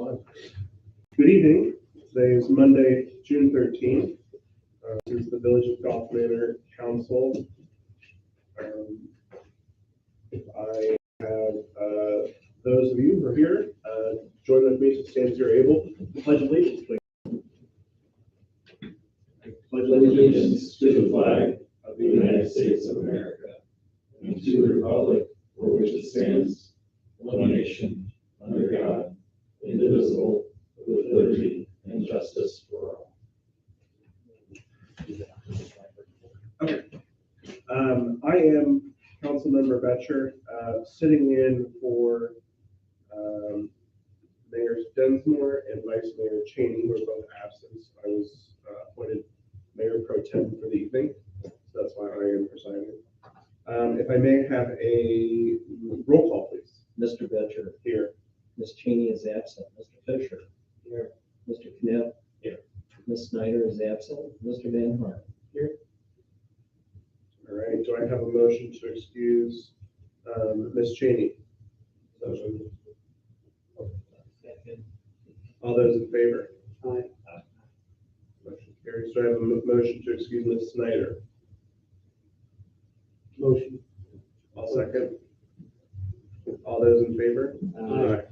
on. Good evening. Today is Monday, June 13th. This is the Village of Golf Manor Council. I have those of you who are here join with me to stand as you're able. Pledge allegiance, please. Pledge allegiance to the flag of the United States of America and to the republic for which it stands, one nation, under God, indivisible, with liberty and justice for all. Okay. I am Councilmember Betcher, sitting in for Mayor Densmore and Vice Mayor Cheney, who are both absent. I was appointed Mayor Pro Tem for the evening, so that's why I am presiding. If I may have a roll call, please. Mr. Betcher. Here. Ms. Cheney is absent. Mr. Fisher. Here. Mr. Knipp. Here. Ms. Snyder is absent. Mr. Van Hart. Here. All right. Do I have a motion to excuse Ms. Cheney? All those in favor? Aye. Motion carries. Do I have a motion to excuse Ms. Snyder? Motion. I'll second. All those in favor? Aye.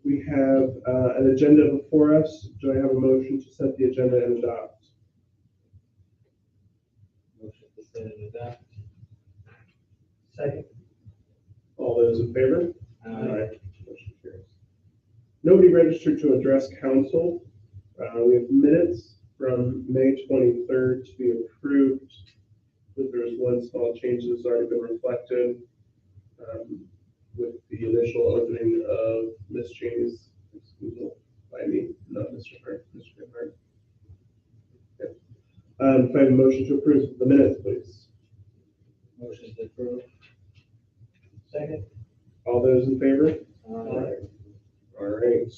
We have an agenda before us. Do I have a motion to set the agenda and adopt? Motion to set and adopt. Second. All those in favor? Aye. Motion carries. Nobody registered to address council. We have minutes from May 23rd to be approved. There was one small change that's already been reflected with the initial opening of Ms. Cheney's excusal by me, not Mr. Hart. Mr. Hart. Okay. If I have a motion to approve the minutes, please. Motion to approve. Second. All those in favor? Aye. All right.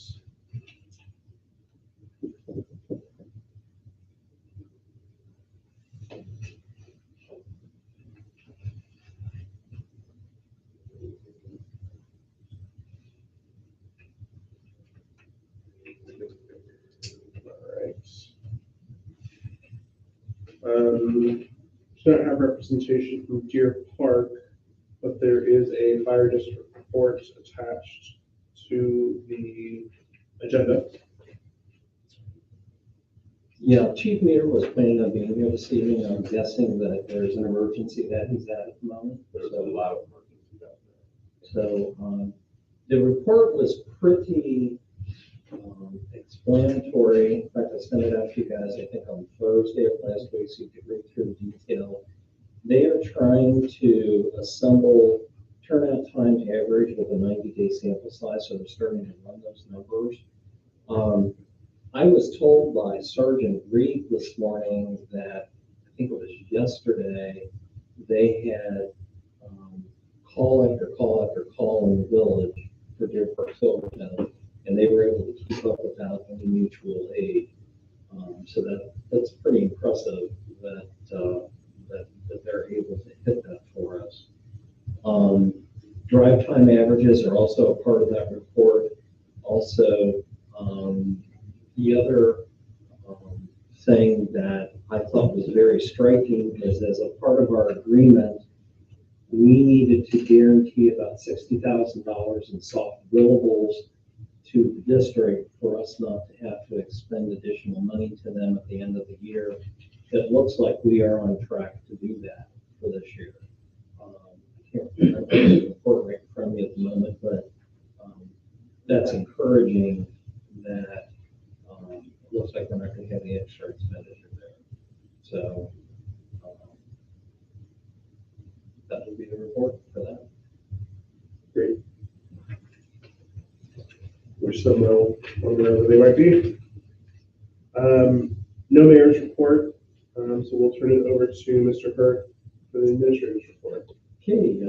Does not have representation from Deer Park, but there is a fire district report attached to the agenda. Yeah, Chief Meter was planning on being here this evening. I'm guessing that there's an emergency that he's at the moment. There's a lot of emergencies out there. So the report was pretty explanatory. In fact, I sent it out to you guys, I think on Thursday of last week, so you could read through the detail. They are trying to assemble turnout time average with a 90-day sample size, so they're starting to run those numbers. I was told by Sergeant Reed this morning that, I think it was yesterday, they had call after call after call in the village for Deer Park Silvertown, and they were able to keep up without any mutual aid. So that's pretty impressive that they're able to hit that for us. Drive time averages are also a part of that report. Also, the other thing that I thought was very striking is, as a part of our agreement, we needed to guarantee about $60,000 in soft billables to the district for us not to have to expend additional money to them at the end of the year. It looks like we are on track to do that for this year. I can't remember the report right in front of me at the moment, but that's encouraging that it looks like we're not going to have any extra expenditure there. So that will be the report for that. Great. Wish them well on wherever they might be. No mayor's report, so we'll turn it over to Mr. Hurt for the administrator's report. Okay,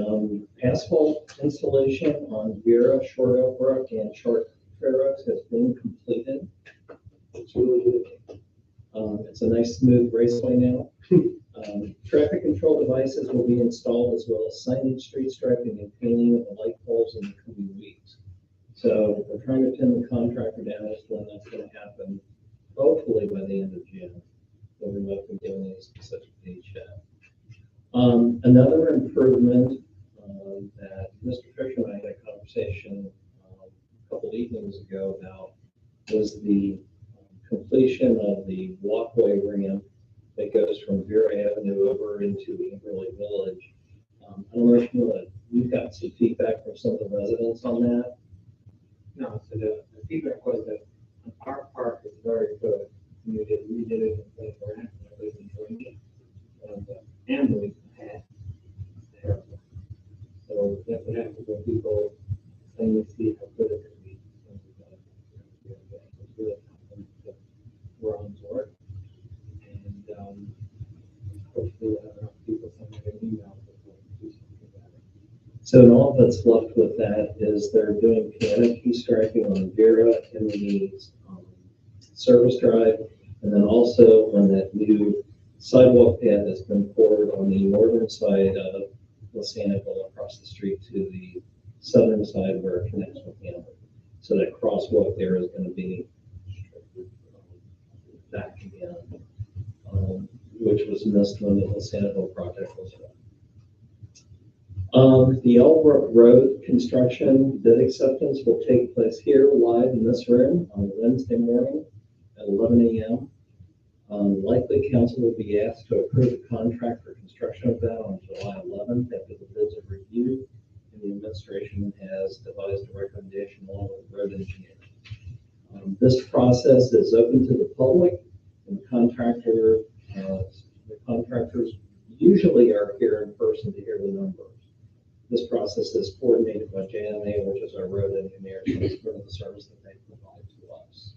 asphalt installation on Vera, Short Oak Brook, and Short Fair Oaks has been completed. It's really good. It's a nice smooth raceway now. Traffic control devices will be installed as well as signage, street striping, and painting of the light poles in the coming weeks. So we're trying to pin the contractor down as to when that's going to happen, hopefully by the end of June. But we're not giving any specific date yet. Another improvement that Mr. Fisher and I had a conversation a couple evenings ago about was the completion of the walkway ramp that goes from Vera Avenue over into Amberley Village. I don't know if you've got some feedback from some of the residents on that. No, so the feedback was that our park is very good. We did it in place for it, and everybody's enjoying it. And Amberley had terrible. So that's what happens when people suddenly see how good it can be. It's really confident that we're on board. And hopefully we'll have enough people sending an email before we do something about it. So and all that's left with that is they're doing piano key striping on Vera and the service drive, and then also on that new sidewalk pad that's been poured on the northern side of Sanibel across the street to the southern side where it connects with Manor. So that crosswalk there is going to be back again, which was missed when the Sanibel project was done. The Elbrook Road construction bid acceptance will take place here live in this room on Wednesday morning at 11 a.m. Likely council will be asked to approve the contract for construction of that on July 11th after the bids are reviewed and the administration has devised a recommendation along with the road engineer. This process is open to the public, and the contractors usually are here in person to hear the numbers. This process is coordinated by JMA, which is our road engineer, so it's part of the service that they provide to us.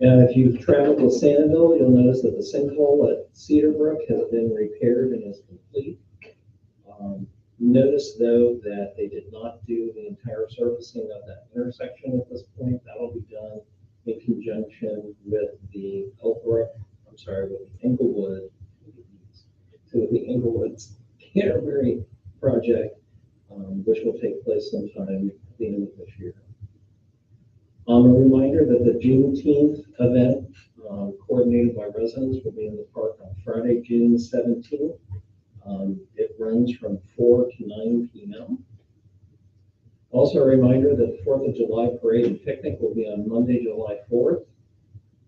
And if you've traveled with Sanibel, you'll notice that the sinkhole at Cedar Brook has been repaired and is complete. Notice, though, that they did not do the entire servicing of that intersection at this point. That'll be done in conjunction with the Englewood, to the Englewood's Canterbury project, which will take place sometime at the end of this year. A reminder that the Juneteenth event, coordinated by residents, will be in the park on Friday, June 17th. It runs from 4 to 9 p.m. Also a reminder that the 4th of July parade and picnic will be on Monday, July 4th.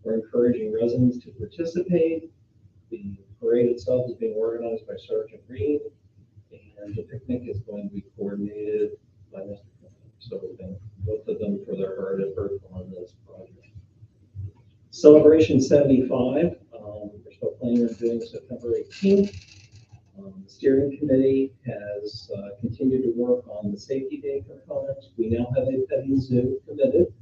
We're encouraging residents to participate. The parade itself is being organized by Sergeant Reed, and the picnic is going to be coordinated by Mr. Clinton. So we thank both of them for their hard effort on this project. Celebration 75, we're still planning on doing September 18th. The steering committee has continued to work on the safety day components. We now have a petting zoo committed,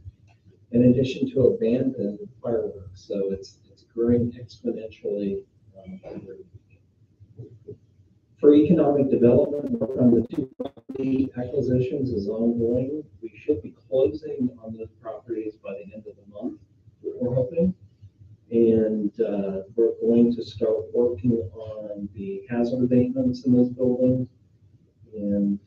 in addition to a band and fireworks. So it's growing exponentially every week. For economic development, work on the 2 property acquisitions is ongoing. We should be closing on those properties by the end of the month, we're hoping. And we're going to start working on the hazard abatements in those buildings. And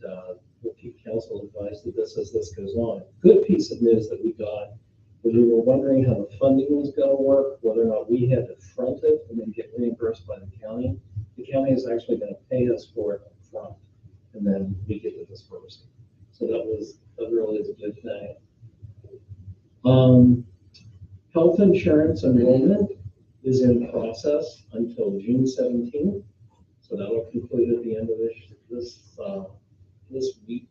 we'll keep council advised of this as this goes on. Good piece of news that we got was we were wondering how the funding was going to work, whether or not we had to front it and then get reimbursed by the county. The county is actually going to pay us for it up front, and then we get to disperse it. So that really is a good thing. Health insurance enrollment is in process until June 17th. So that will conclude at the end of this week.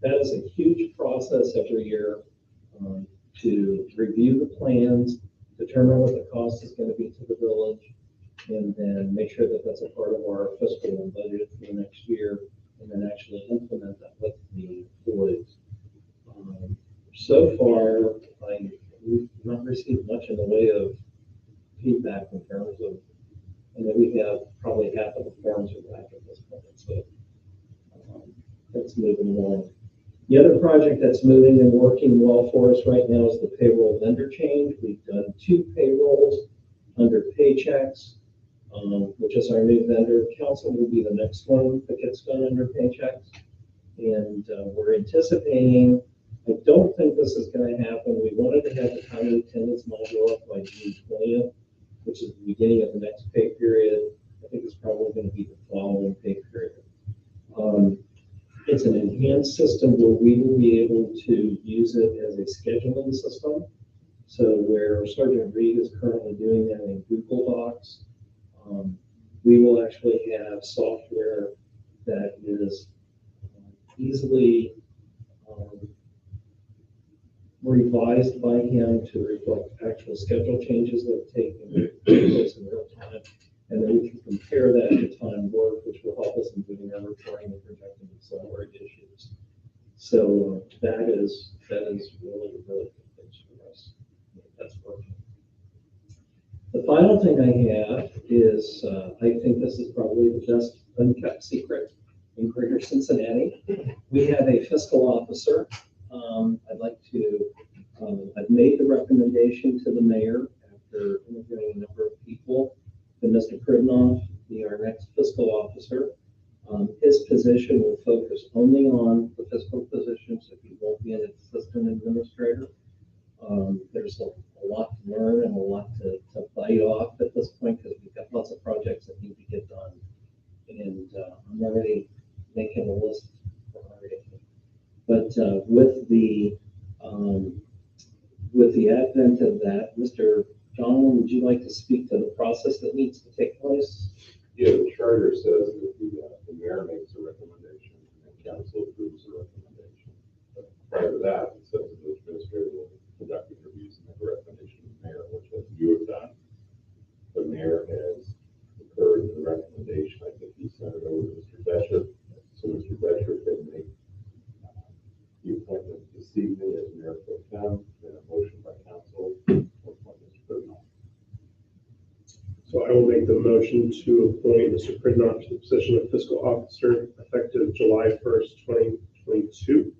That is a huge process every year to review the plans, determine what the cost is going to be to the village, and then make sure that that's a part of our fiscal and budget for the next year, and then actually implement that with the employees. So far, we've not received much in the way of feedback in terms of, and then we have probably half of the forms are back at this point, so that's moving along. The other project that's moving and working well for us right now is the payroll vendor change. We've done 2 payrolls under Paychecks. which is our new vendor. Council will be the next one that gets done under Paychecks. And we're anticipating, I don't think this is going to happen. We wanted to have the time of attendance module up by June 20th, which is the beginning of the next pay period. I think it's probably going to be the following pay period. It's an enhanced system where we will be able to use it as a scheduling system. So where Sergeant Reed is currently doing that in Google Docs, we will actually have software that is easily revised by him to reflect actual schedule changes that take place in real time. And then we can compare that to time work, which will help us in doing our reporting and projecting accelerate issues. So that is really, really good things for us. That's working. The final thing I have is, I think this is probably the best unkept secret in Greater Cincinnati. We have a fiscal officer. I've made the recommendation to the mayor after interviewing a number of people that Mr. Pridnoff be our next fiscal officer. His position will focus only on the fiscal position, so he won't be an assistant administrator. There's a lot to learn and a lot to bite off at this point because we've got lots of projects that need to get done. And I'm already making a list for everything. But with the advent of that, Mr. John, would you like to speak to the process that needs to take place? Yeah, the charter says that the mayor makes a recommendation and council approves the recommendation. But prior to that, it says that the administrator will conduct interviews and make a recommendation to the mayor, which as you have done. The mayor has concurred in the recommendation. I think he sent it over to Mr. Betcher. So Mr. Betcher can make the appointment this evening as mayor pro tem, then a motion by council to appoint Mr. Pridnoff. So I will make the motion to appoint Mr. Pridnoff to the position of fiscal officer effective July 1st, 2022.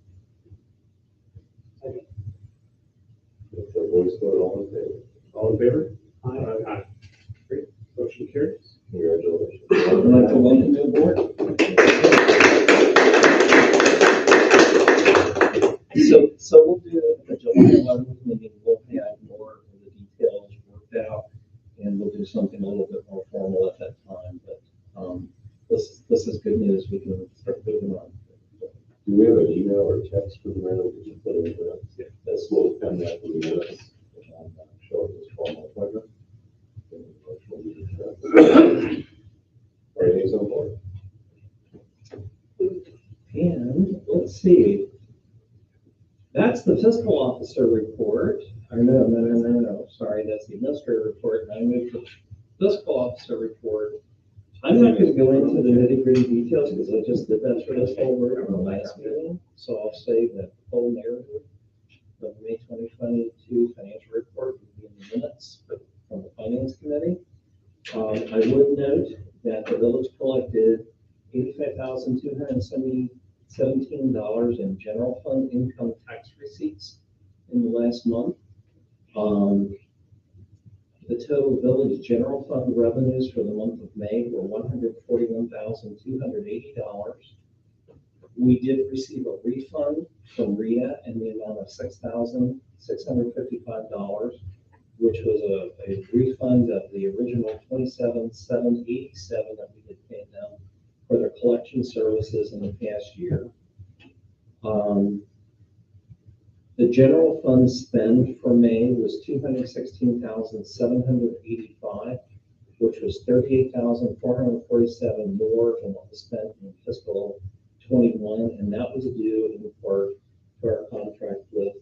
It's a voice vote, all in favor. All in favor? Aye. Aye. Great. Motion carries. Congratulations. I'd like to welcome you aboard. So we'll do the July 11th meeting. We'll have more of the details worked out, and we'll do something a little bit more formal at that time. But this is good news. We can start moving on. Do we have an email or text for the mayor that we can put in there? Yeah. That's what we'll pen that for the minutes and show it as formal appointment. Or anything's on board. And let's see. That's the fiscal officer report. Or no. Sorry, that's the administrator report. And I moved to fiscal officer report. I'm not going to go into the nitty-gritty details because I just did that for this whole group in the last meeting. So I'll say that the whole narrative of the May 2022 financial report will be in the minutes from the finance committee. I would note that the village collected $85,217 in general fund income tax receipts in the last month. The total village general fund revenues for the month of May were $141,280. We did receive a refund from RIA in the amount of $6,655, which was a refund of the original $27,787 that we had paid them for their collection services in the past year. The general fund spend for May was $216,785, which was $38,447 more than what was spent in fiscal 21, and that was due in part to our contract with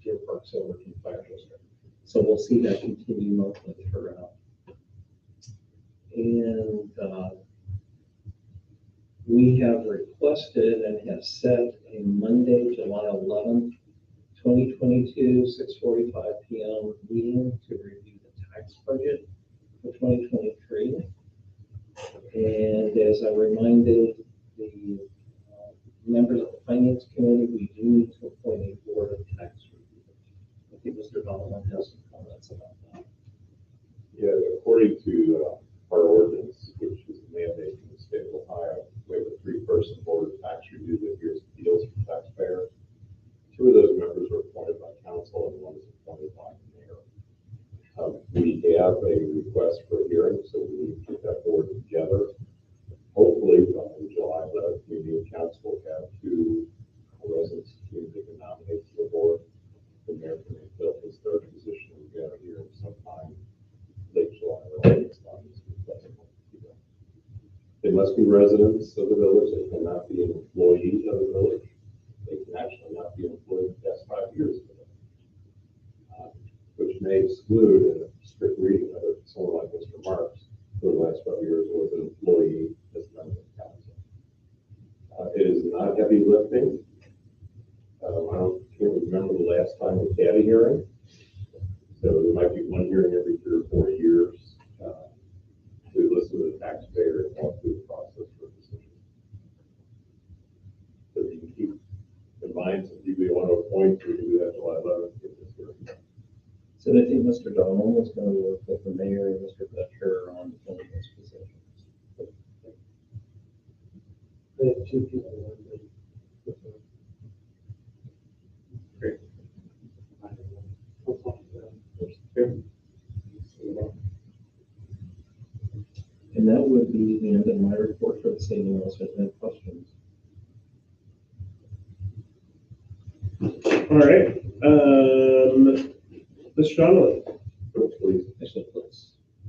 Deer Park Silverton Fire District. So we'll see that continue monthly throughout. And we have requested and have set a Monday, July 11th, 2022, 6:45 p.m. meeting to review the tax budget for 2023. And as I reminded the members of the finance committee, we do need to appoint a board of tax review. I think Mr. Donovan has some comments about that. Yeah, according to our ordinance, which is a mandate in the state of Ohio. We have a 3-person board of tax review that hears appeals from taxpayers. 2 of those members are appointed by council and 1 is appointed by the mayor. We have a request for a hearing, so we need to get that board together. Hopefully, on July 11th, we need council will have 2 residents who they can nominate to the board. The mayor can fill his 3rd position. We got a hearing sometime late July or August on this request. They must be residents of the village. They cannot be an employee of the village. They can actually not be employed past 5 years ago, which may exclude in a strict reading of it, someone like Mr. Marks, who in the last 5 years was an employee as a member of council. It is not heavy lifting. Can't remember the last time we had a hearing. So there might be 1 hearing every 3 or 4 years to listen to the taxpayer and walk through the process for a decision. So you can keep in mind, some people you want to appoint, we can do that July 11th. Get this hearing. So I think Mr. Donald was going to work with the mayor and Mr. Fletcher on filling those positions. They have 2 people. Great. And that would be the end of my report for this evening, unless there's any questions. All right. Mr. Donnelly. Please. Actually, please.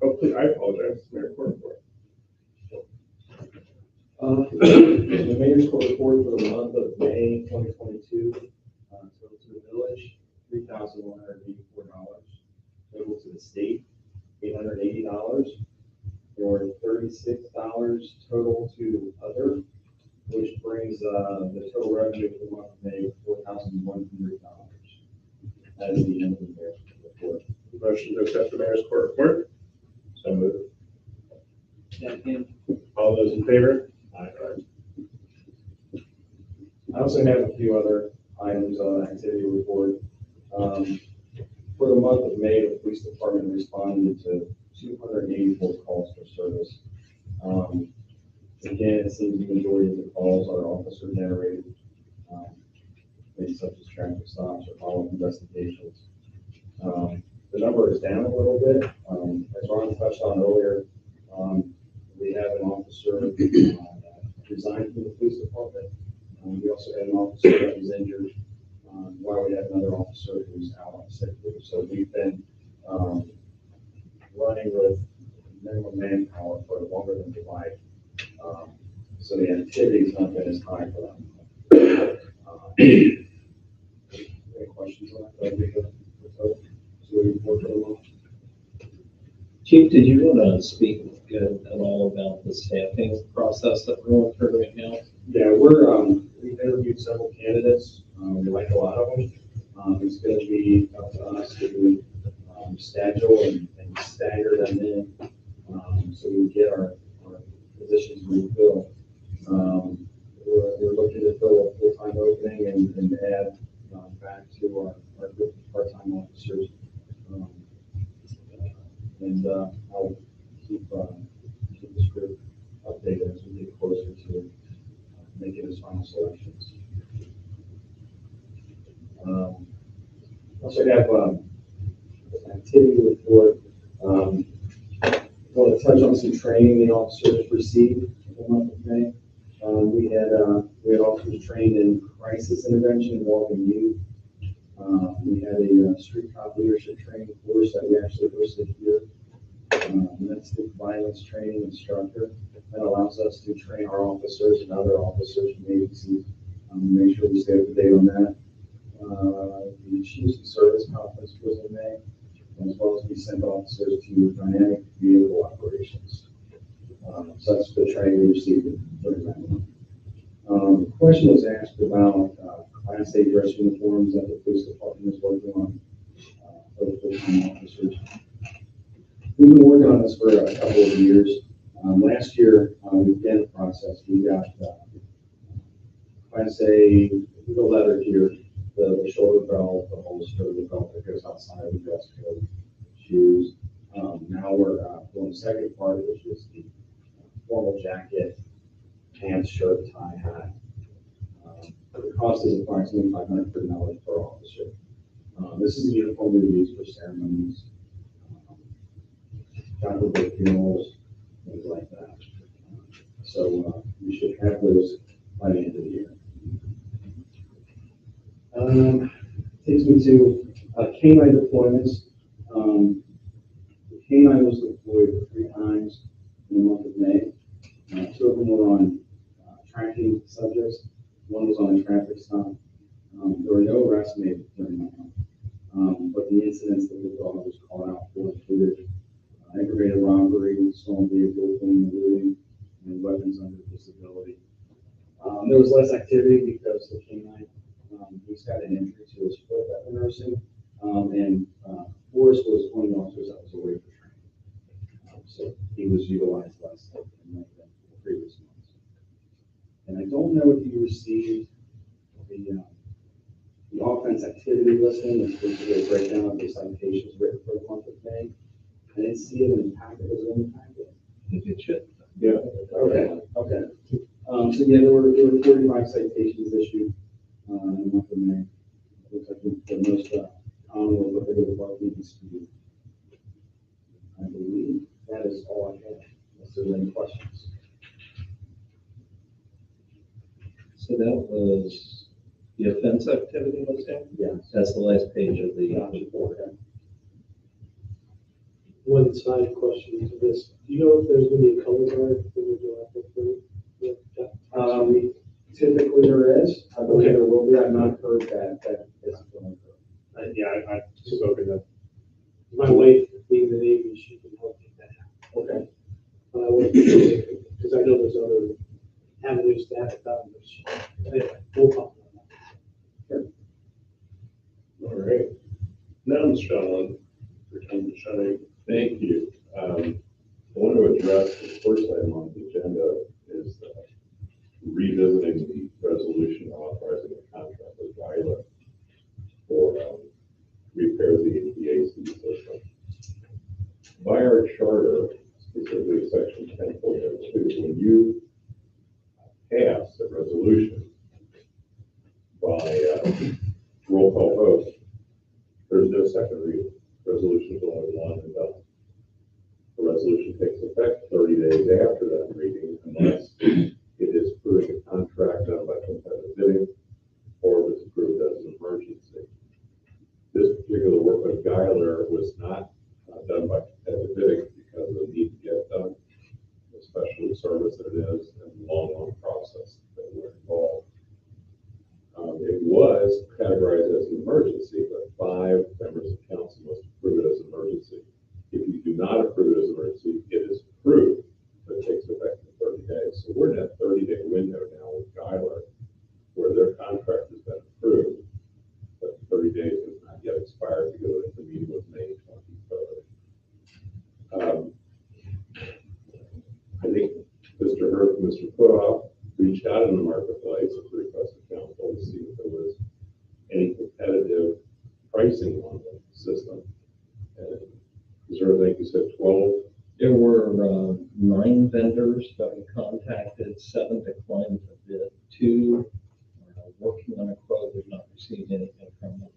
Oh, please, I apologize. Mayor Court report. The mayor's court report for the month of May 2022, total to the village, $3,184. Total to the state, $880. Or $36 total to other, which brings the total revenue for the month of May $4,100. That is the end of the mayor's report. Motion to accept the mayor's court report. So moved. Second. All those in favor? I also have a few other items on the activity report. For the month of May, the police department responded to 284 calls for service. Again, it seems the majority of the calls are officer generated, things such as traffic stops or follow-up investigations. The number is down a little bit. As Ron touched on earlier, we have an officer resigned from the police department. We also had an officer that was injured, while we had another officer who's out on sick leave. So we've been running with minimum manpower for longer than we like. So the activity's not been as high for them. Any questions on that? So we report to them. Chief, did you want to speak at all about the staffing process that we're going through right now? Yeah, we've interviewed several candidates. We like a lot of them. It's going to be up to us to schedule and stagger them in, so we get our positions refilled. We're looking to fill a full-time opening and add back to our group of part-time officers. I'll keep this group updated as we get closer to making his final selections. Also have an activity report. I want to touch on some training the officers received in the month of May. We had officers trained in crisis intervention involving youth. We had a street cop leadership training course that we actually hosted here. Domestic violence training instructor that allows us to train our officers and other officers from agencies, make sure we stay up to date on that. The Chiefs of Service Conference was in May, as well as we sent officers to dynamic vehicle operations. So that's the training we received during that month. The question was asked about Class A dress uniforms that the police department is working on for the full-time officers. We've been working on this for a couple of years. Last year, we began the process. We got Class A, the leather gear, the shoulder belt, the holster, the belt that goes outside of the dress code, shoes, Now we're doing the second part, which is the formal jacket, pants, shirt, tie, hat. The cost is approximately $530 per officer. This is the uniform we use for ceremonies, charitable funerals, things like that. So we should have those by the end of the year. Takes me to canine deployments. The canine was deployed 3 times in the month of May. 2 of them were on tracking subjects. 1 was on a traffic stop. There were no arrests made during that month, but the incidents that the dog was called out for included aggravated robbery, stolen vehicle, fleeing and looting, and weapons under disability. There was less activity because the canine, he's got an injury to his foot at the nursing, and Forrest was one of the officers that was away for training. So he was utilized less than the previous months. And I don't know if you received the offense activity listing, which is a breakdown of the citations written for the month of May. I didn't see it in the packet. Was it in the packet? It should. Yeah. Okay. So yeah, there were 45 citations issued in the month of May. Looks like the most common was what they were barking and speed. I believe that is all I have. Unless there's any questions. So that was the offense activity listing? Yes. That's the last page of the report. Okay. One side question to this, do you know if there's gonna be a color guard for the Typically there is. I believe there will be. I've not heard that is going to. Yeah, I've spoken to. My wife, being the Navy, she can help get that out. Okay. But I wouldn't be, because I know there's other avenues to have it done, but anyway, we'll talk about that. All right. Now, Sean, return to Shane. Thank you. I want to address the first item on the agenda is revisiting the resolution authorizing a contract with Guyla for repair of the HVAC system. By our charter, specifically section 10.02, when you pass a resolution by roll call vote, there's no second reading. Resolution is only one and done. The resolution takes effect 30 days after that reading unless it is approving a contract done by competitive bidding or if it's approved as an emergency. This particular work with Guyler was not done by competitive bidding because of the need to get it done, especially the service that it is and the long process that we're involved. It was categorized as an emergency, but 5 members of council must approve it as an emergency. If you do not approve it as an emergency, it is approved, but it takes effect in 30 days. So we're in that 30-day window now with Guyler, where their contract has been approved, but 30 days has not yet expired because the meeting was May 23rd. I think Mr. Hurd and Mr. Putoff reached out in the marketplace at the request of council to see if there was any competitive pricing on the system. And is there, I think you said 12? There were 9 vendors that we contacted, 7 declined to bid, 2 are working on a quote. We've not received anything from them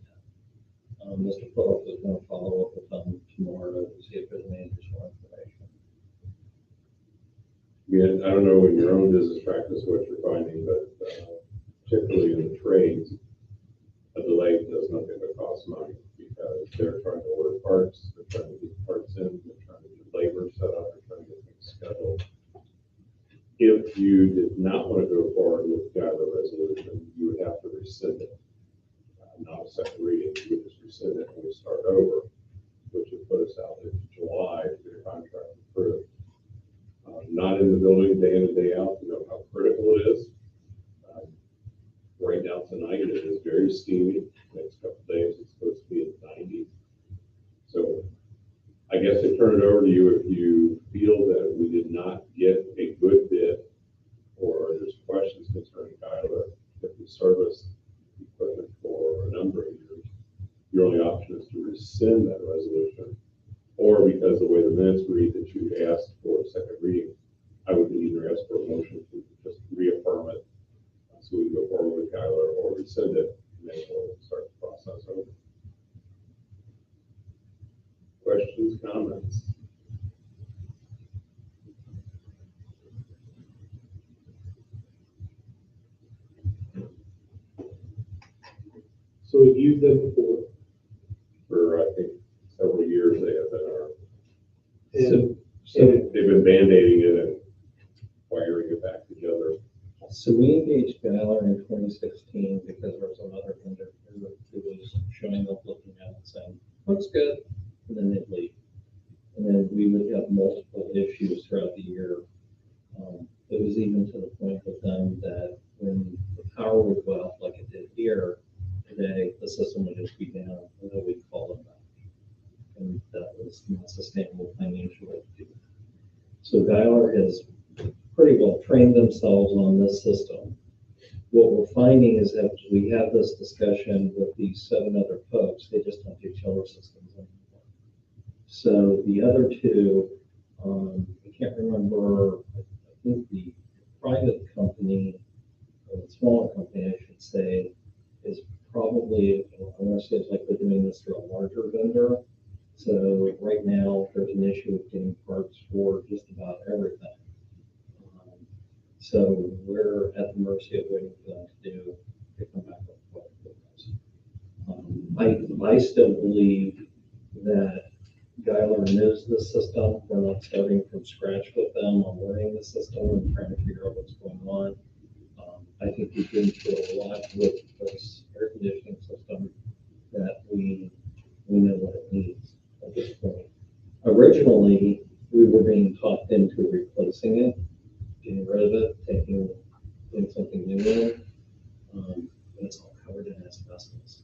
yet. Mr. Phillips is going to follow up with them tomorrow to see if there's any additional information. I don't know in your own business practice what you're finding, but particularly in the trades, a delay does nothing but cost money because they're trying to order parts, they're trying to get parts in, they're trying to get labor set up, they're trying to get things scheduled. If you did not want to go forward with the Guyler resolution, you would have to rescind it. Not a second reading, you would just rescind it and we start over, which would put us out in July to get a contract approved. Not in the building day in and day out, you know how critical it is. Right now tonight, it is very steamy. Next couple of days, it's supposed to be in the 90s. So I guess I turn it over to you if you feel that we did not get a good bid or there's questions concerning Guyler, if we service equipment for a number of years, your only option is to rescind that resolution, or because the minutes read that you asked for a second reading, I would either ask for a motion to just reaffirm it, so we can go forward with Kyler, or rescind it, and then we'll start the process over. Questions, comments? So we've used them before, For, I think, several years they have been our, and they've been band-aiding it and wiring it back together. So we engaged Manor in 2016 because there was another vendor who was showing up, looking at it, saying, looks good, and then they'd leave. And then we would have multiple issues throughout the year. It was even to the point with them that when the power would go out like it did here today, the system would just be down, and then we'd call them back. And that was not sustainable financially to do that. So Dialer has pretty well trained themselves on this system. What we're finding is that we have this discussion with these 7 other folks, they just don't do chiller systems anymore. So the other 2, I can't remember, I think the private company, or the smaller company, I should say, is probably, I want to say it's like they're doing this through a larger vendor. So right now, there's an issue with getting parts for just about everything. So we're at the mercy of waiting for them to come back with what it is. I still believe that Guyler knows the system. We're not starting from scratch with them on learning the system and trying to figure out what's going on. I think we've been through a lot with this air conditioning system that we know what it needs at this point. Originally, we were being talked into replacing it, getting rid of it, putting something new in. It's all covered in asbestos.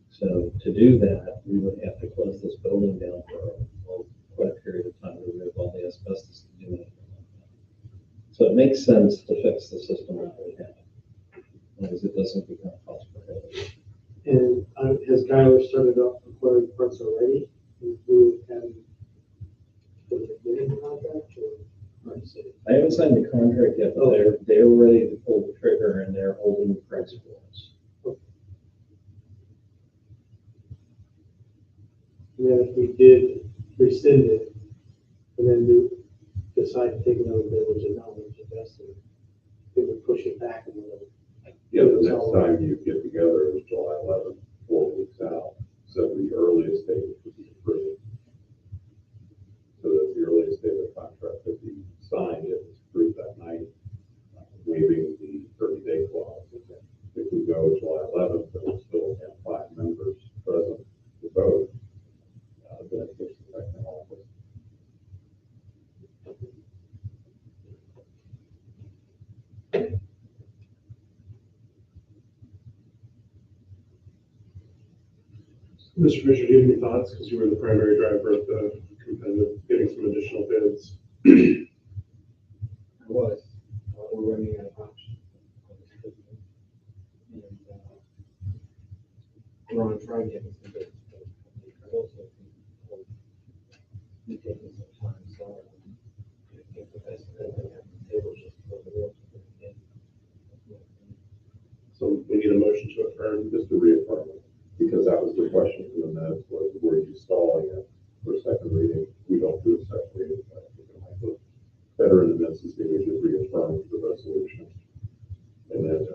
So to do that, we would have to close this building down for quite a period of time to remove all the asbestos to do anything like that. So it makes sense to fix the system that we have, because it doesn't become cost prohibitive. and has Kyler started up acquiring parts already? Through having the beginning contract, or hard to say? I haven't signed the contract yet, but they're ready to pull the trigger and they're holding the price for us. And then if we did rescind it, and then decide to take another bid, which is not what it's invested, it would push it back a little. Yeah, the next time you get together is July 11th, 4 weeks out, so the earliest date would be approved. So that the earliest date of the contract could be signed, if it's approved that night, waiving the 30-day clause. If we go July 11th, then we'll still have 5 members present to vote. Then it takes effect in August. Mr. Fisher, do you have any thoughts? Because you were the primary driver of the competitive, getting some additional bids. I was, we're running out of options. And, we're on trying to get some bids, but I also think we're taking some time, so I think the best thing we have on the table is just for the real. So we need a motion to affirm. Just to reaffirm it, because that was the question from the minutes, was were you stalling it for a second reading? We don't do a second reading, but I think it might look better in the minutes to see we just reaffirm the resolution. And then,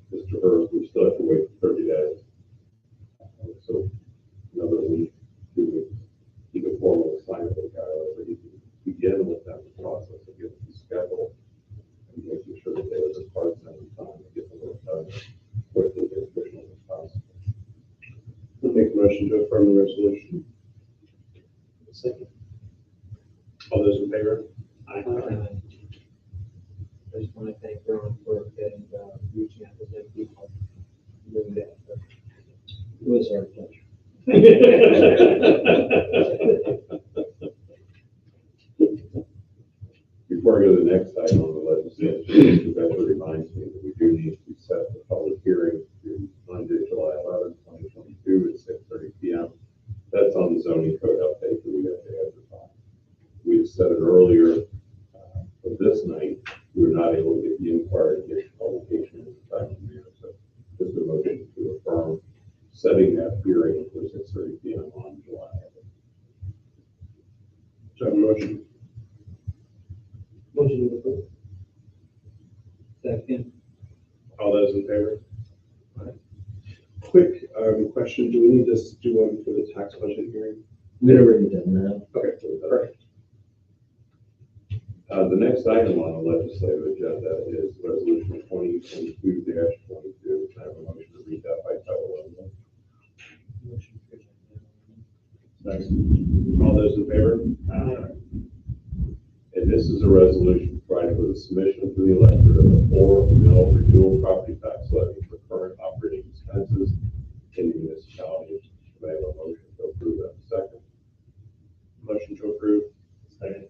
Mr. Hurst, we still have to wait for 30 days. So another week, 2 weeks, you can formally sign it with Kyler, but you can begin with that process of getting the schedule and making sure that there is a part time to get the work done quickly as efficiently as possible. I'll make a motion to affirm the resolution. Second. All those in favor? I just want to thank Ron for getting, reaching out to them people, doing that. It was our pleasure. Before I go to the next item on the legislation, that reminds me that we do need to set the public hearing to Monday, July 11th, 2022 at 6:30 p.m. That's on the zoning code update that we have to advertise. setting that hearing for 6:30 PM on July 11th. Do I have a motion? Motion to approve. Second. All those in favor? Quick question, do we need to do one for the tax budget hearing? We'd already done that. Okay, perfect. The next item on the legislative agenda is resolution 2022-22. I have a motion to read that by title only. Motion to Second. All those in favor? And this is a resolution providing for the submission to the electorate of a 4 mil renewal property tax levy for current operating expenses in the municipality. May I have a motion to approve that? Second. Motion to approve. Second.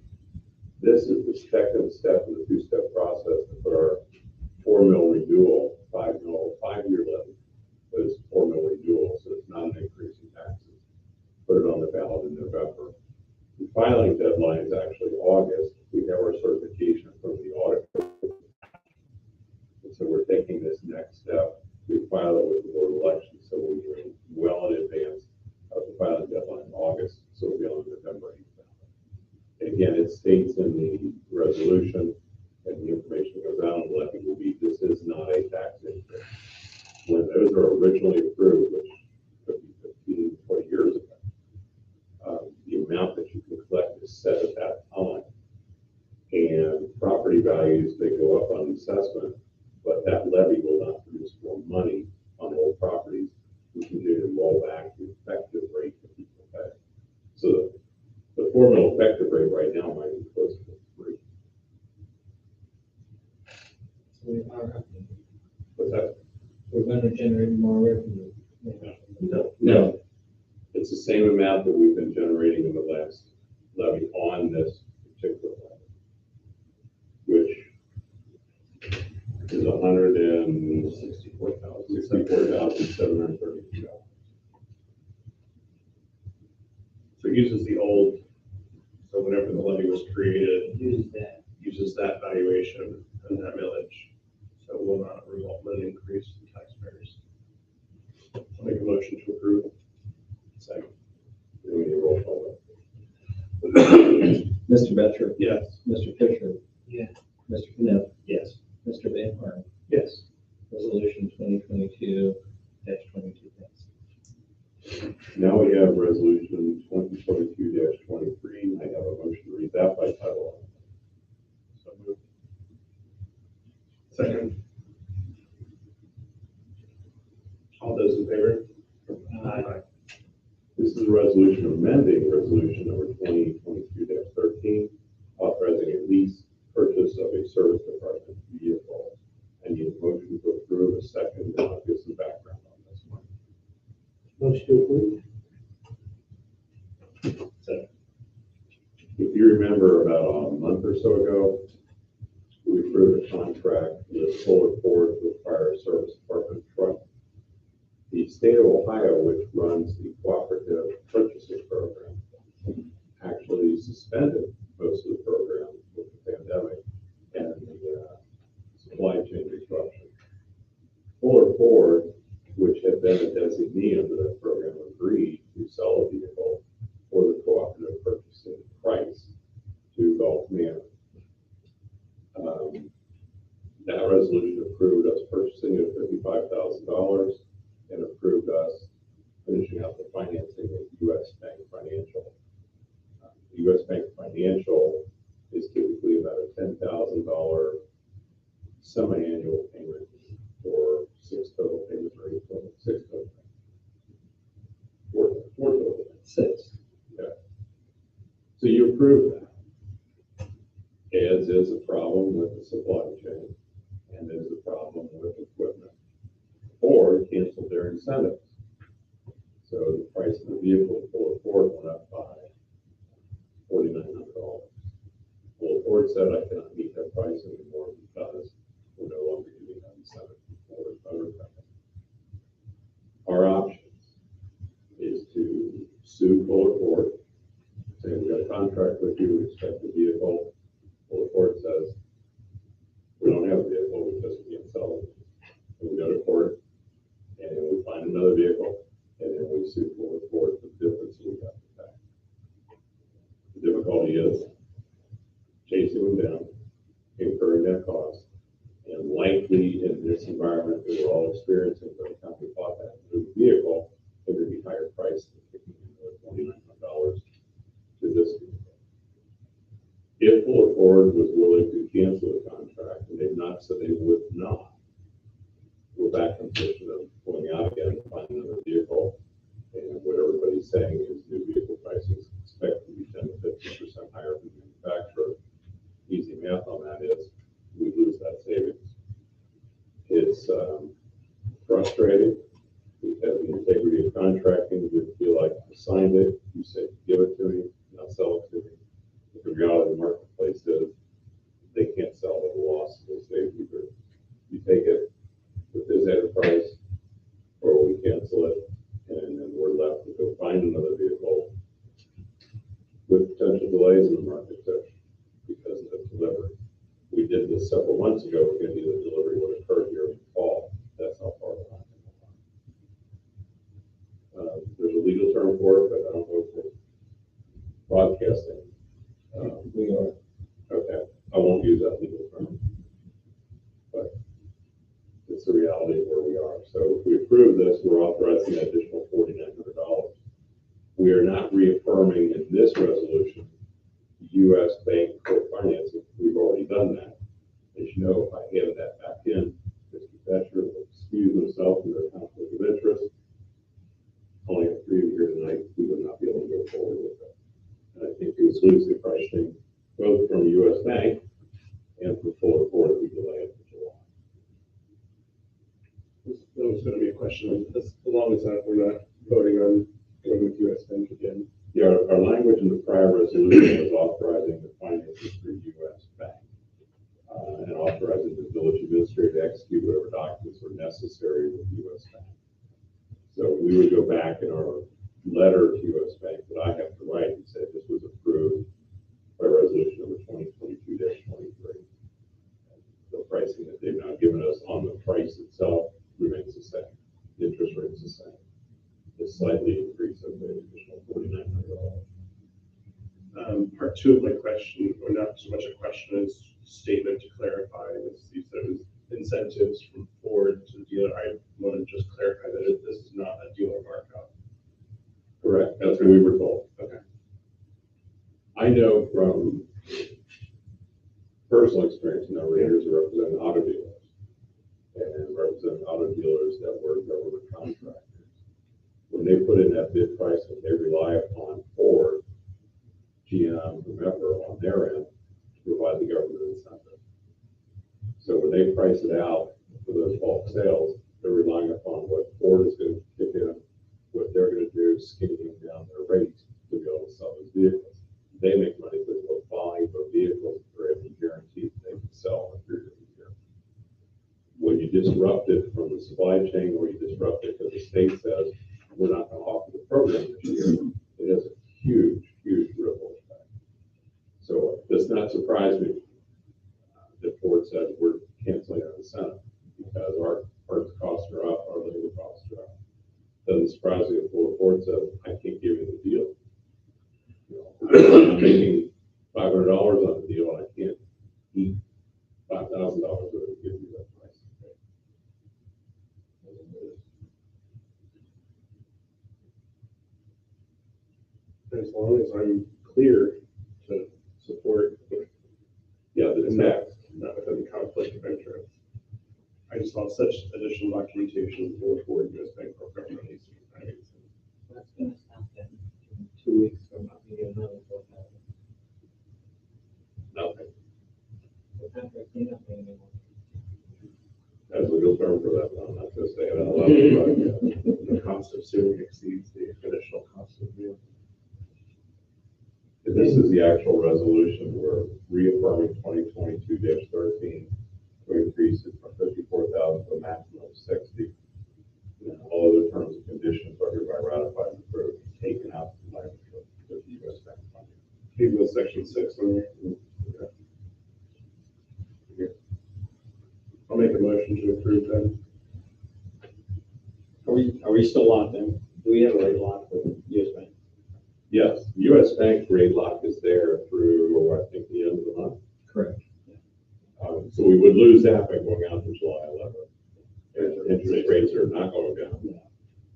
This is the second step in the two-step process to put our 4 mil renewal, 5 mil, 5-year levy, but it's 4 mil renewal, so it's not an increase in taxes. Put it on the ballot in November. The filing deadline is actually August. We have our certification from the audit. And so we're taking this next step. We file it with the board of elections, so we're well in advance of the filing deadline in August, so we'll be on November 8th. And again, it states in the resolution, and the information goes out on the levy will be, this is not a tax increase. When those are originally approved, which could be 15, 20 years ago, the amount that you can collect is set at that time. And property values, they go up on assessment, but that levy will not produce more money on old properties. We continue to roll back the effective rate that people pay. So the 4 mil effective rate right now might be close to 3. So we are, What's that? we're gonna generate more revenue. No. It's the same amount that we've been generating in the last levy on this particular levy, which is $164,732. So it uses the old, so whenever the levy was created, Use that. uses that valuation and that millage. So it will not result in an increase in taxpayers. I'll make a motion to approve. Second. Then we need a roll call. Mr. Betcher, Yes. Mr. Fisher, Yeah. Mr. Knipp, Yes. Mr. Van Horn. Yes. Resolution 2022-22 passed. Now we have resolution 2022-23. I have a motion to read that by title only. So moved. Second. All those in favor? Aye. This is a resolution amending resolution number 2022-13, authorizing a lease purchase of a service department vehicle. I need a motion to approve a second, and I'll give some background on this one. Motion to approve. Second. If you remember, about a month or so ago, we approved a contract with Solar Ford to acquire a service department truck. The state of Ohio, which runs the cooperative purchasing program, actually suspended most of the program with the pandemic and the supply chain disruption. Solar Ford, which had been a designee under that program, agreed to sell a vehicle for the cooperative purchasing price to Gulf Manor. That resolution approved us purchasing it at $55,000 and approved us finishing out the financing with U.S. Bank Financial. U.S. Bank Financial is typically about a $10,000 semi-annual payment for 6 total payments, or 8 total, 6 total payments. 4 total payments. 6. Okay. So you approve that. As is a problem with the supply chain, and there's a problem with equipment. Ford canceled their incentives. So the price of the vehicle for Ford went up by $4,900. Well, Ford said, I cannot meet that price anymore because we're no longer giving that incentive to Ford Motor Company. Our options is to sue Fuller Ford, say we got a contract with you, we expect the vehicle. Fuller Ford says, we don't have a vehicle because we can't sell it. And we go to court and we find another vehicle experiencing, but the company bought that new vehicle, it would be higher price than picking $2,900 to this vehicle. If Fuller Ford was willing to cancel the contract, and they've not said they would not, we're back in position of going out again to find another vehicle. And what everybody's saying is new vehicle prices expect to be 10 to 15% higher than the manufacturer. Easy math on that is we lose that savings. It's frustrating. We have the integrity of contracting. We feel like I signed it. You say give it to me, now sell it to me. But the reality of the marketplace is they can't sell at a loss. They say either you take it with this added price or we cancel it, and then we're left to go find another vehicle with potential delays in the market because of the delivery. We did this several months ago. We're going to do the delivery would occur here in the fall. That's how far behind. There's a legal term for it, but I don't know if we're broadcasting. We are. Okay, I won't use that legal term, but it's the reality of where we are. So if we approve this, we're authorizing an additional $4,900. We are not reaffirming in this resolution U.S. bank co-financing. We've already done that. As you know, if I handed that back in, Mr. Thatcher will excuse himself from their conflict of interest. Only have 3 of you here tonight, we would not be able to go forward with it. And I think he was loosely questioning both from U.S. Bank and from Fuller Ford that we delay it for July. That was going to be a question. As long as that we're not voting on going with U.S. Bank again. Yeah, our language in the prior resolution was authorizing the finances through U.S. Bank and authorizing the village administrator to execute whatever documents were necessary with U.S. Bank. So we would go back in our letter to U.S. Bank that I have to write and say this was approved by resolution number 2022-23. The pricing that they've now given us on the price itself remains the same. The interest rate is the same. It's slightly increased of the additional $4,900. Part 2 of my question, or not so much a question, is statement to clarify. You said it was incentives from Ford to the dealer. I want to just clarify that this is not a dealer markup. Correct. That's what we were told. Okay. I know from personal experience in over years of representing auto dealers and representing auto dealers that were government contractors. When they put in that bid price, and they rely upon Ford, GM, whomever on their end to provide the government incentive. So when they price it out for those bulk sales, they're relying upon what Ford is going to kick in, what they're going to do, skinning down their rates to be able to sell those vehicles. They make money with the volume of vehicles they're able to guarantee that they can sell in a period of a year. When you disrupt it from the supply chain, or you disrupt it because the state says we're not going to offer the program this year, it has a huge, huge ripple effect. So it does not surprise me that Ford said we're canceling our incentive because our parts costs are up, our labor costs are up. Doesn't surprise me if Ford says I can't give you the deal. I'm making $500 on the deal, and I can't eat $5,000 worth to give you that price. As long as I'm clear to support, Yeah, the tax. not within the conflict of interest. I just saw such additional documentation for Ford U.S. Bank program release. That's gonna stop them in 2 weeks from not being another $4,000. Nothing. The contract may not be anymore. That's a legal term for that. I'm not going to say it out loud. The cost of suing exceeds the additional cost of the. This is the actual resolution. We're reaffirming 2022-13 to increase it from 54,000 to a maximum of 60. And all other terms and conditions are hereby ratified and approved, taken out from language of the U.S. Bank funding. Even with section 6 on there. Okay. I'll make a motion to approve that. Are we still locked in? Do we have a rate lock with US Bank? Yes, U.S. Bank rate lock is there through, I think, the end of the month. Correct. So we would lose that by going out to July 11th. interest rates are not going down.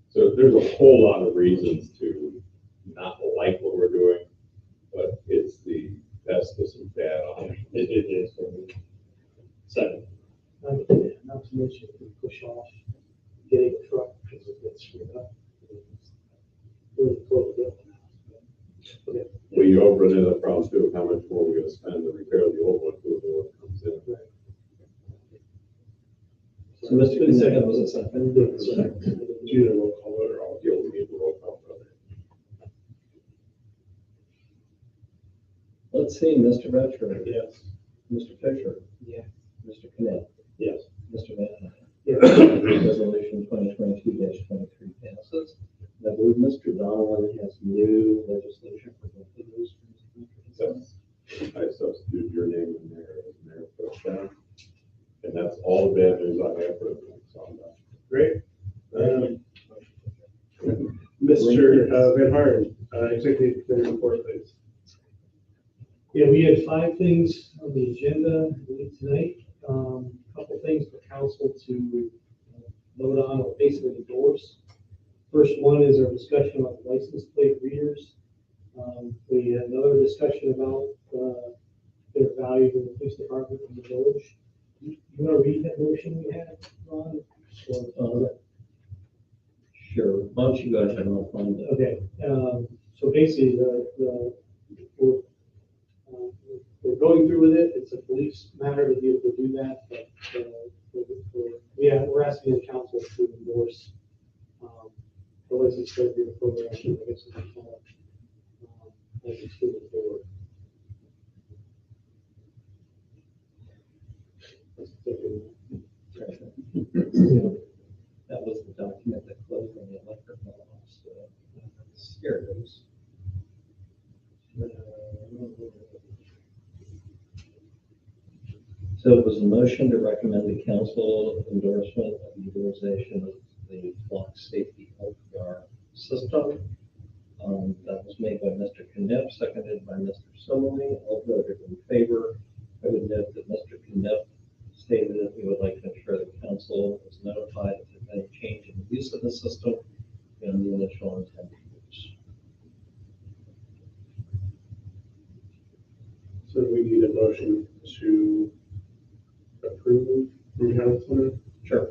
So there's a whole lot of reasons to not like what we're doing, but it's the best of some bad options. It is. Second. Not to mention, if we push off getting a truck because it gets screwed up. It's really close to it. Okay. Well, you over into the problem too, of how much more we're gonna spend to repair the old one till the new one comes in. So Mr. Knapp was a second. Either roll call vote or I'll deal with the roll call vote. Let's see, Mr. Vetcher. Yes. Mr. Fisher. Yes. Mr. Knapp. Yes. Mr. Manor. Yes. Resolution 2022-23 passes. I believe Mr. Donovan has new legislation for both of those. I substitute your name in there as Mayor Pro Tem. And that's all the bad news I have for the next on that. Great. Mr. Van Harn, executive committee report, please. Yeah, we had 5 things on the agenda tonight. Couple things for council to vote on or basically endorse. First one is our discussion about the license plate readers. We had another discussion about their value to the police department and the village. You want to read that motion we had, Ron? Sure. Why don't you go ahead and I'll find it. Okay, so basically, we're going through with it. It's a police matter to be able to do that, but we're asking the council to endorse the license plate reader program. I guess it's called license plate board. That was the document that closed on the electric loss. Here it is. So it was a motion to recommend the council endorsement of utilization of the flock safety health guard system. That was made by Mr. Knapp, seconded by Mr. Sommerly. All voted in favor. I would note that Mr. Knapp stated that he would like to ensure the council is notified if there's any change in the use of the system and the initial intended use. So we need a motion to approve from council. Sure.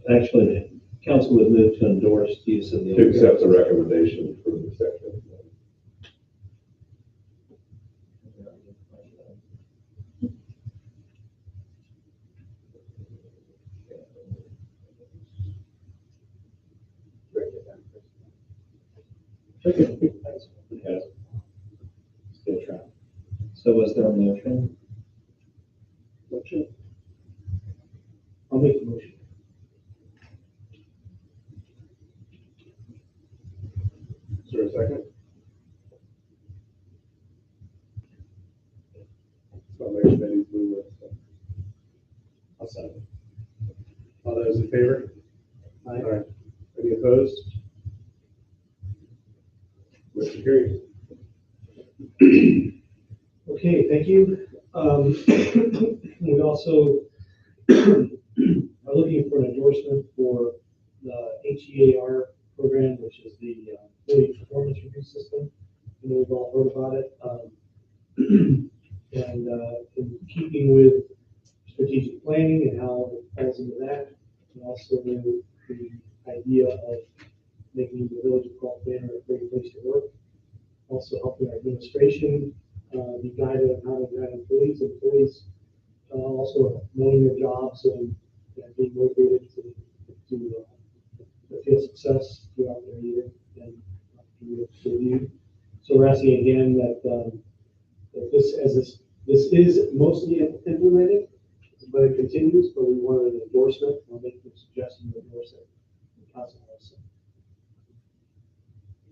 Actually, council would move to endorse the use of the. To accept the recommendation from the section. Yes. Still trying. So was there a motion? Motion. I'll make the motion. Is there a second? So I'll make Betty's blue list. I'll second. All those in favor? Aye. Any opposed? Motion carries. Okay, thank you. We also are looking for an endorsement for the HEAR program, which is the employee performance review system. You know, we've all heard about it. And in keeping with strategic planning and how it falls into that, and also the idea of making the village of Gulf Manor a great place to work. Also helping our administration be guided on how to guide employees. Employees also knowing their jobs and being motivated to feel success throughout their year and be reviewed. So we're asking again that this is mostly implemented, but it continues. But we wanted an endorsement. I'll make the suggestion to endorse it. Council also.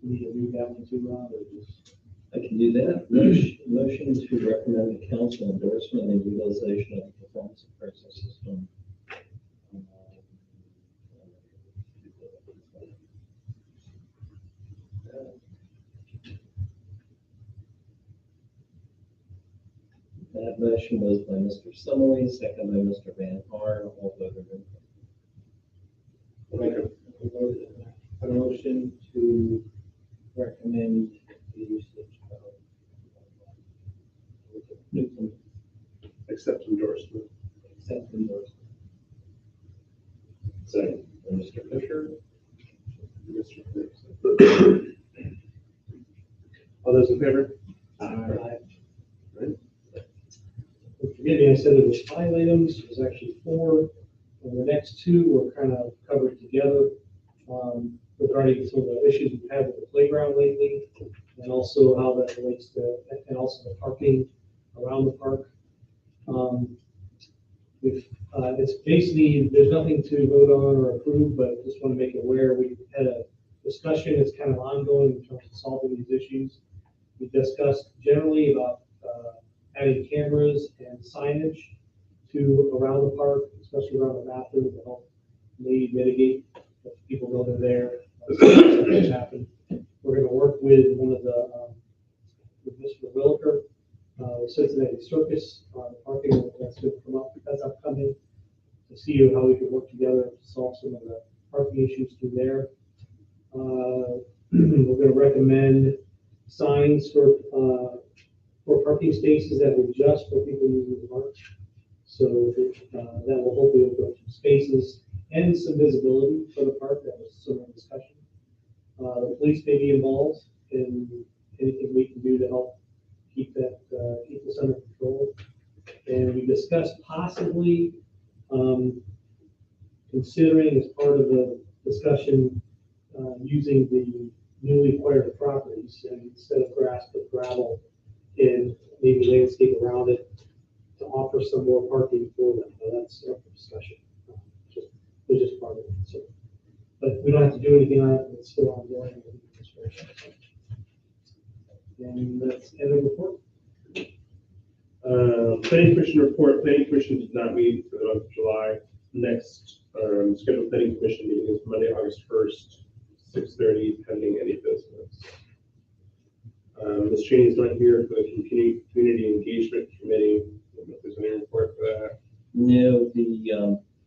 Need to read that one too, Ron, or just? I can do that. Motion to recommend the council endorsement and utilization of the performance appraisal system. That motion was by Mr. Summerly, second by Mr. Van Horn, all voted in favor. A motion to recommend the usage of Newton, Accept endorsement. accept endorsement. Second. And Mr. Fisher? Mr. Ferguson. All those in favor? Aye. Forgive me, I said it was 5 items, it was actually 4. And the next 2 were kind of covered together, regarding some of the issues we've had with the playground lately, and also how that relates to, and also the parking around the park. It's basically, there's nothing to vote on or approve, but just want to make it aware, we had a discussion, it's kind of ongoing in terms of solving these issues. We discussed generally about adding cameras and signage to around the park, especially around the bathroom, to help maybe mitigate if people know they're there. Something happen. We're going to work with one of the, with Mr. Wilker, Cincinnati Circus, the parking lot that's going to come up, that's upcoming, to see how we can work together to solve some of the parking issues through there. We're going to recommend signs for parking spaces that are just for people using the park. So that will hopefully open up some spaces and some visibility for the park. That was some of the discussion. The police may be involved in anything we can do to help keep that, keep this under control. And we discussed possibly considering as part of the discussion using the newly acquired properties, and instead of grass, but gravel and maybe landscape around it to offer some more parking for them. Now, that's up for discussion. It's just part of it. So, but we don't have to do anything on it. It's still ongoing. And that's end of report. Planning Commission report. Planning Commission did not meet for the month of July. Next scheduled Planning Commission meeting is Monday, August 1st, 6:30, pending any business. Ms. Cheney is not here for the Community Engagement Committee. I don't know if there's any report for that. No,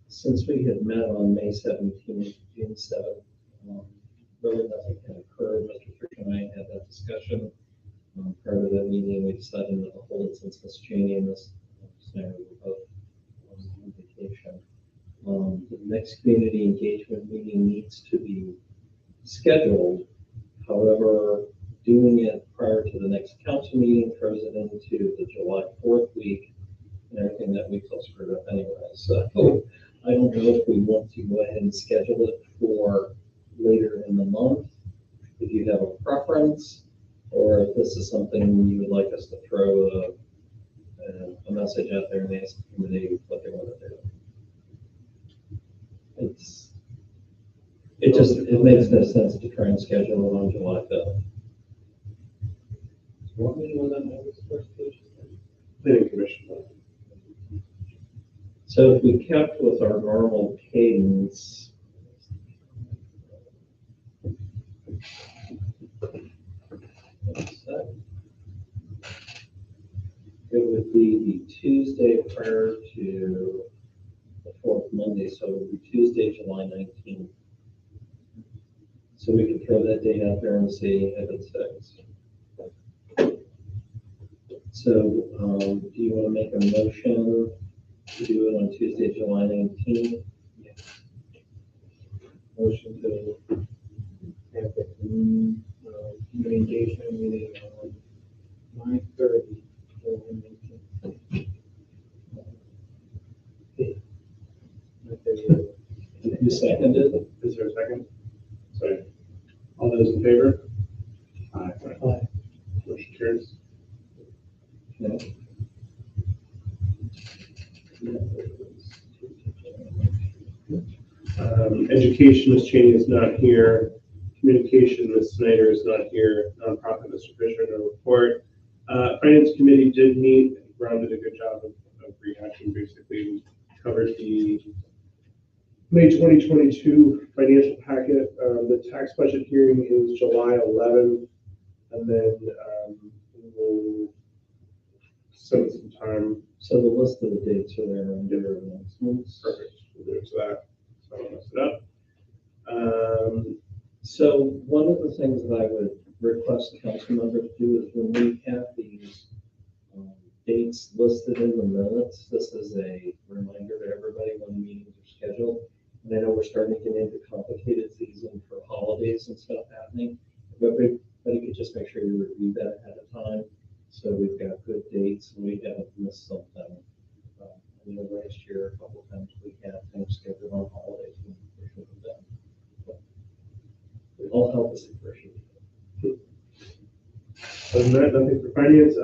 since we had met on May 17th, June 7th, really nothing had occurred. Mr. Fisher and I had that discussion. Prior to that meeting, we decided not to hold it since Ms. Cheney and Ms. Snyder were both on vacation. The next community engagement meeting needs to be scheduled. However, doing it prior to the next council meeting throws it into the July 4th week, and everything that week's all screwed up anyway. So I don't know if we want to go ahead and schedule it for later in the month, if you have a preference, or if this is something you would like us to throw a message out there and ask the committee what they want to do. It makes no sense to try and schedule it on July 5th. What meeting was on August 1st? Planning Commission. So if we kept with our normal cadence, it would be the Tuesday prior to the 4th Monday, so it would be Tuesday, July 19th. So we could throw that date out there and see if it sticks. So do you want to make a motion to do it on Tuesday, July 19th? Yeah. Motion to have the community engagement meeting on 9:30. You seconded it? Is there a second? Sorry. All those in favor? Aye. Aye. Motion carries. No. Education, Ms. Cheney is not here. Communication, Ms. Snyder is not here. Nonprofit, Mr. Fisher, no report. Finance Committee did meet. Ron did a good job of rehashing, basically covered the May 2022 financial packet. The tax budget hearing is July 11th, and then we will set some time. So the list of the dates are there under announcements. Perfect. We'll do it to that, so I don't mess it up. So one of the things that I would request council members do is when we have these dates listed in the minutes, this is a reminder to everybody when meetings are scheduled. And I know we're starting to get into complicated season for holidays and stuff happening, but everybody could just make sure you review that ahead of time. So we've got good dates and we haven't missed something. I know last year, a couple of times we had things scheduled on holidays when we should have done. It all help us appreciate it. Other than that, nothing for finance.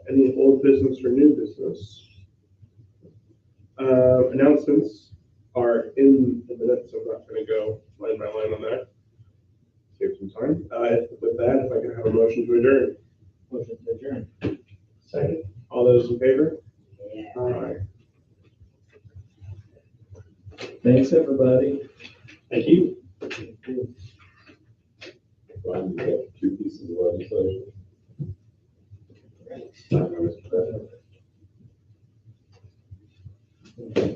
Any old business or new business? Announcements are in the minutes, so I'm not going to go line by line on that. Save some time. With that, if I can have a motion to adjourn. Motion to adjourn. Second. All those in favor? Yeah. Aye. Thanks, everybody. Thank you. Ron, you got 2 pieces of legislation. Right. Mr. President.